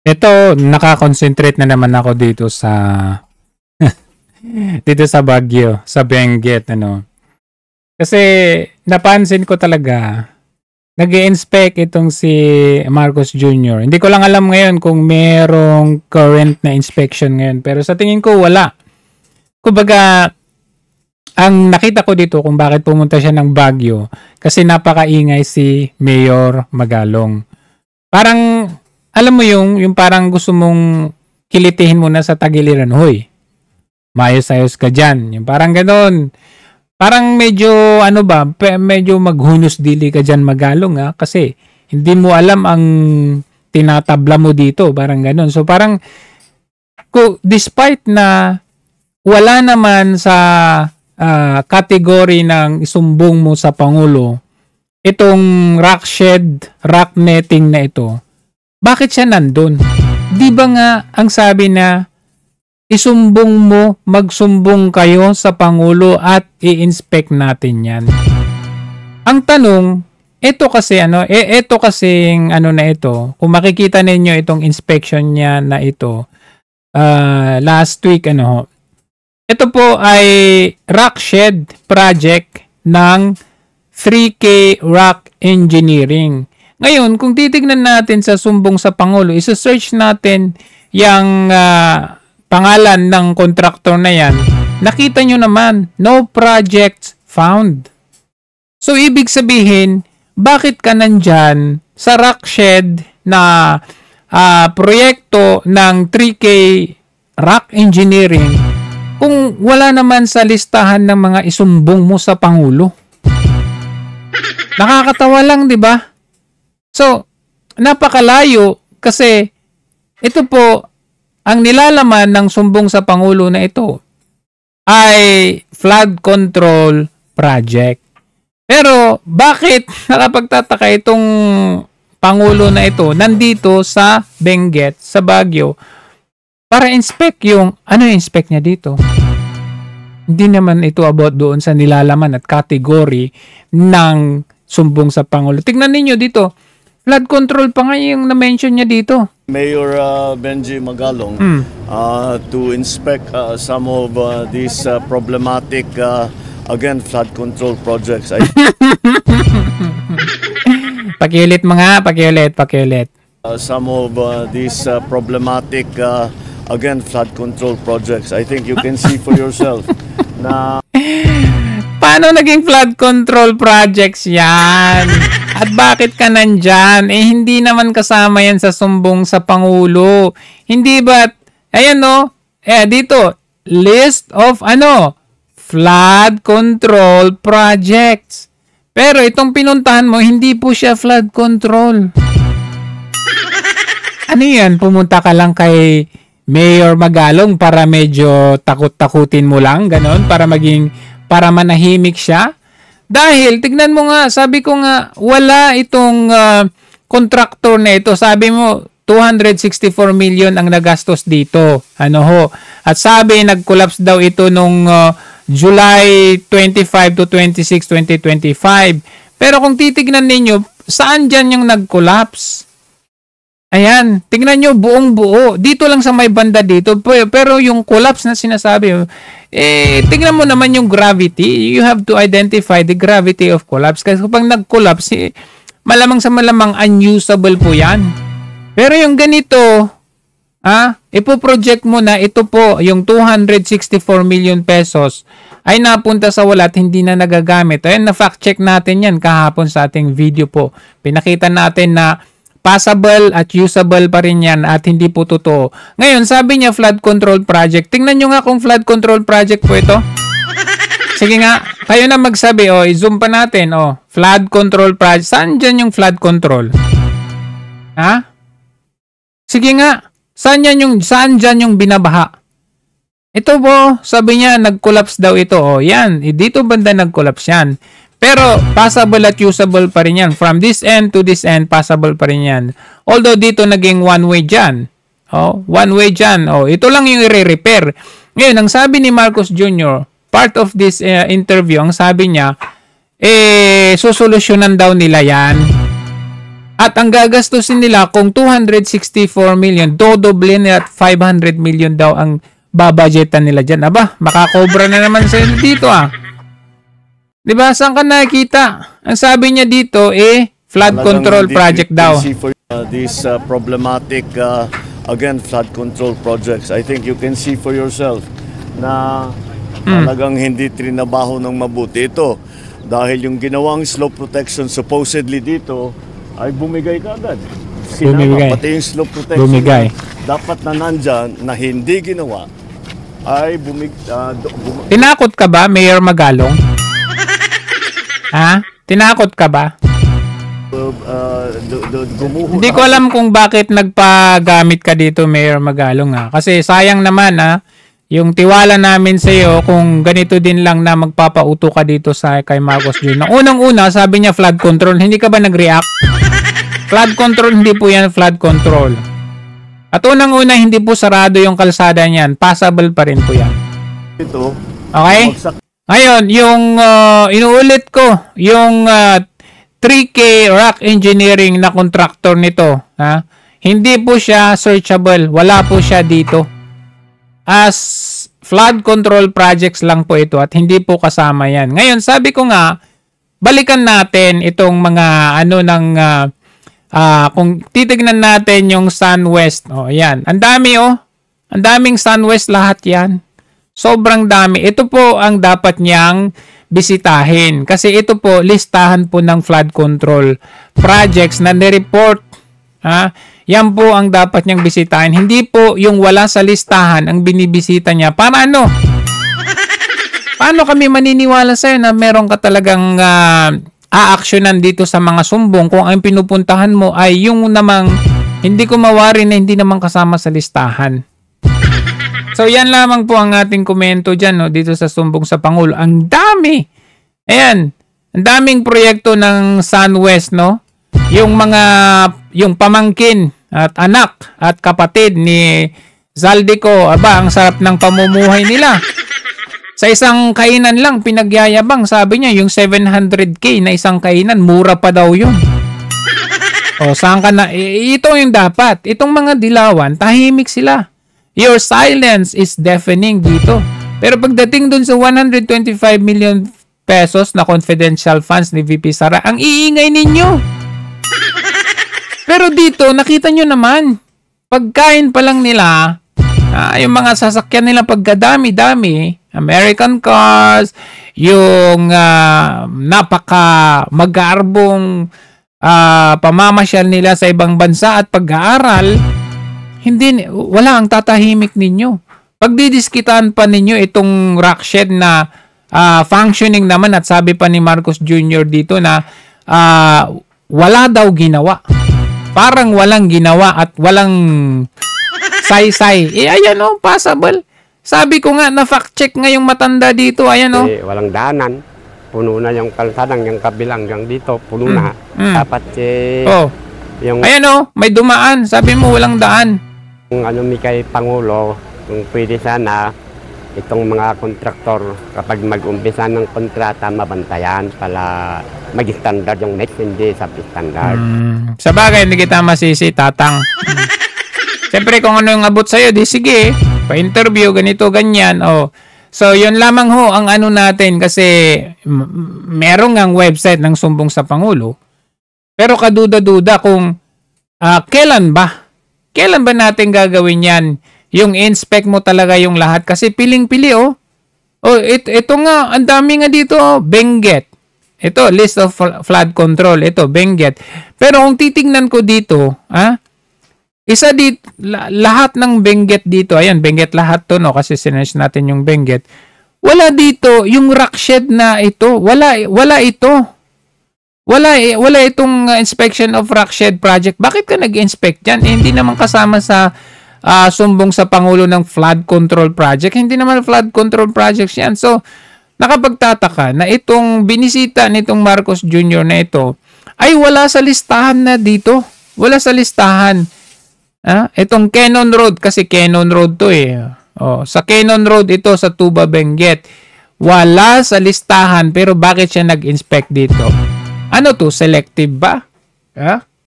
Ito, nakakonsentrate na naman ako dito sa dito sa Baguio, sa Benguet, ano. Kasi napansin ko talaga, nag-i-inspect itong si Marcos Jr. Hindi ko lang alam ngayon kung merong current na inspection ngayon, pero sa tingin ko wala. Kumbaga, ang nakita ko dito kung bakit pumunta siya ng Baguio, kasi napakaingay si Mayor Magalong. Parang alam mo yung parang gusto mong kilitihin mo na sa tagiliran, hoy, mayos-ayos ka dyan. Yung parang ganon. Parang medyo, medyo maghunos dili ka dyan, Magalong, ha? Kasi hindi mo alam ang tinatabla mo dito. Parang ganon. So parang, despite na wala naman sa kategory ng isumbong mo sa Pangulo, itong rock netting na ito, bakit siya nandun? Di ba nga ang sabi na isumbong mo, magsumbong kayo sa Pangulo at i-inspect natin yan. Ang tanong, ito kasing na ito, kung makikita ninyo itong inspection niya na ito, last week, ito po ay rock shed project ng 3K Rock Engineering. Ngayon, kung titignan natin sa sumbong sa Pangulo, isa-search natin yung pangalan ng kontraktor na yan, nakita nyo naman, no projects found. So, ibig sabihin, bakit ka nandyan sa rock shed na proyekto ng 3K Rock Engineering kung wala naman sa listahan ng mga isumbong mo sa Pangulo? Nakakatawa lang, di ba? So, napakalayo kasi ito po, ang nilalaman ng sumbong sa Pangulo na ito ay flood control project. Pero bakit nakapagtataka itong Pangulo na ito nandito sa Benguet, sa Baguio, para inspect yung, inspect niya dito? Hindi naman ito about doon sa nilalaman at category ng sumbong sa Pangulo. Tignan ninyo dito, flood control pa nga yung na-mention niya dito. Mayor Benji Magalong to inspect some of these problematic, again, flood control projects. Pakiulit mga, pakiulit. Some of these problematic, again, flood control projects. I think you can see for yourself na... Paano naging flood control projects yan? At bakit ka nandyan? Hindi naman kasama yan sa sumbong sa Pangulo. Hindi ba't, ayan dito, list of flood control projects. Pero itong pinuntahan mo, hindi po siya flood control. Ano yan? Pumunta ka lang kay Mayor Magalong para medyo takot-takutin mo lang, ganon, para manahimik siya. Dahil, tignan mo nga, sabi ko nga, wala itong contractor na ito. Sabi mo, 264 million ang nagastos dito. At sabi, nag-collapse daw ito nung July 25 to 26, 2025. Pero kung titignan ninyo, saan dyan yung nag-collapse? Ayan, tingnan nyo, buong buo. Dito lang sa may banda dito. Pero yung collapse na sinasabi, tingnan mo naman yung gravity. You have to identify the gravity of collapse. Kasi kapag nag-collapse, malamang sa malamang unusable po yan. Pero yung ganito, ipoproject mo na ito po, yung 264 million pesos ay napunta sa wala at hindi na nagagamit. Ayan, na-fact check natin yan kahapon sa ating video po. Pinakita natin na passable at usable pa rin yan at hindi po totoo. Ngayon, sabi niya flood control project. Tingnan nyo nga kung flood control project po ito. Sige nga, kayo na magsabi. I-zoom pa natin. Flood control project. Saan dyan yung flood control? Sige nga, saan dyan yung binabaha? Ito po, sabi niya, nag-collapse daw ito. Yan, dito banda nag-collapse yan. Pero passable at usable pa rin yan. From this end to this end, passable pa rin yan. Although dito naging one-way dyan. One-way dyan. Ito lang yung i-repair. Ngayon, ang sabi ni Marcos Jr., part of this interview, ang sabi niya, susolusyonan daw nila yan. At ang gagastusin nila kung 264 million, dodoble nila at 500 million daw ang babudgetan nila dyan. Aba, makakobra na naman sila dito ah. Diba? Saan ka nakikita? Ang sabi niya dito flood control project daw. For these problematic again flood control projects, I think you can see for yourself na talagang hindi trinabaho ng mabuti ito dahil yung ginawang slope protection supposedly dito ay bumigay kagad. Bumigay. Pati yung slope protection Bumigay. dapat na nandyan na hindi ginawa ay Tinakot ka ba, Mayor Magalong? Ha? Tinakot ka ba? Hindi ko alam kung bakit nagpagamit ka dito, Mayor Magalong ha. Kasi sayang naman ha, yung tiwala namin sa iyo kung ganito din lang na magpapauto ka dito sa kay Marcos Jr. Unang-una, sabi niya flood control, hindi ka ba nag-react? Flood control, hindi po yan flood control. At unang-una, hindi po sarado yung kalsada niyan. Passable pa rin po yan. Ito. Okay? Ngayon, yung inuulit ko, yung 3K Rock Engineering na contractor nito, ha? Hindi po siya searchable. Wala po siya dito. As flood control projects lang po ito at hindi po kasama yan. Ngayon, sabi ko nga, balikan natin itong mga kung titignan natin yung SunWest. Ayan. Ang dami Ang daming SunWest lahat yan. Sobrang dami. Ito po ang dapat niyang bisitahin. Kasi ito po, listahan po ng flood control projects na nireport. Yan po ang dapat niyang bisitahin. Hindi po yung wala sa listahan ang binibisita niya. Para ano? Paano kami maniniwala sa'yo na meron ka talagang aaksyonan dito sa mga sumbong kung ang pinupuntahan mo ay yung namang hindi ko mawari na hindi naman kasama sa listahan. So yan lamang po ang ating komento dyan dito sa sumbong sa Pangulo. Ang dami! Ayan, ang daming proyekto ng SunWest, yung pamangkin at anak at kapatid ni Zaldico, ang sarap ng pamumuhay nila. Sa isang kainan lang, pinagyayabang. Sabi niya, yung 700K na isang kainan, mura pa daw yun. Saan ka na? Ito yung dapat. Itong mga dilawan, tahimik sila. Your silence is deafening dito. Pero pagdating dun sa 125 million pesos na confidential funds ni VP Sara, ang iingay ninyo. Pero dito, nakita nyo naman, pagkain pa lang nila, yung mga sasakyan nila pagkadami-dami, American cars, yung napaka mag-aarbong pamamasyal nila sa ibang bansa at pag-aaral, wala ang tatahimik ninyo. Pagdidiskitan pa ninyo itong rock shed na functioning naman at sabi pa ni Marcos Jr. dito na wala daw ginawa. Parang walang ginawa at walang say-say. Ayan possible. Sabi ko nga, na-fact check nga yung matanda dito. Ayan walang daanan. Puno na yung kalsadang, yung kabilang yung dito. Puno na. Dapat yung... Ayan may dumaan. Sabi mo walang daan. Kung kay Pangulo, kung pwede sana, itong mga kontraktor, kapag mag-umpisa ng kontrata, mabantayan para mag-standard yung next, hindi sub-standard. Sa bagay, hindi kita masisi, tatang. Siyempre, kung ano yung abot sa'yo, di sige, pa-interview, ganito, ganyan. So, yun lamang ang natin kasi merong ang website ng Sumbong sa Pangulo. Pero kaduda-duda kung kailan ba natin gagawin yan? Yung inspect mo talaga yung lahat kasi piling-pili ito nga, ang dami nga dito Benguet. Ito, list of flood control. Ito, Benguet. Pero kung titingnan ko dito, isa dito, lahat ng Benguet dito, ayan, Benguet lahat to, kasi sinerge natin yung Benguet. Wala dito, yung rock shed na ito, wala ito. Wala itong inspection of rock shed project. Bakit ka nag-inspect yan? Hindi naman kasama sa sumbong sa Pangulo ng flood control project. Hindi naman flood control projects yan. So, nakapagtataka na itong binisita nitong Marcos Jr. na ito ay wala sa listahan na dito. Wala sa listahan. Itong Cannon Road, kasi Cannon Road to sa Cannon Road ito sa Tuba, Benguet. Wala sa listahan, pero bakit siya nag-inspect dito? Ano to? Selective ba?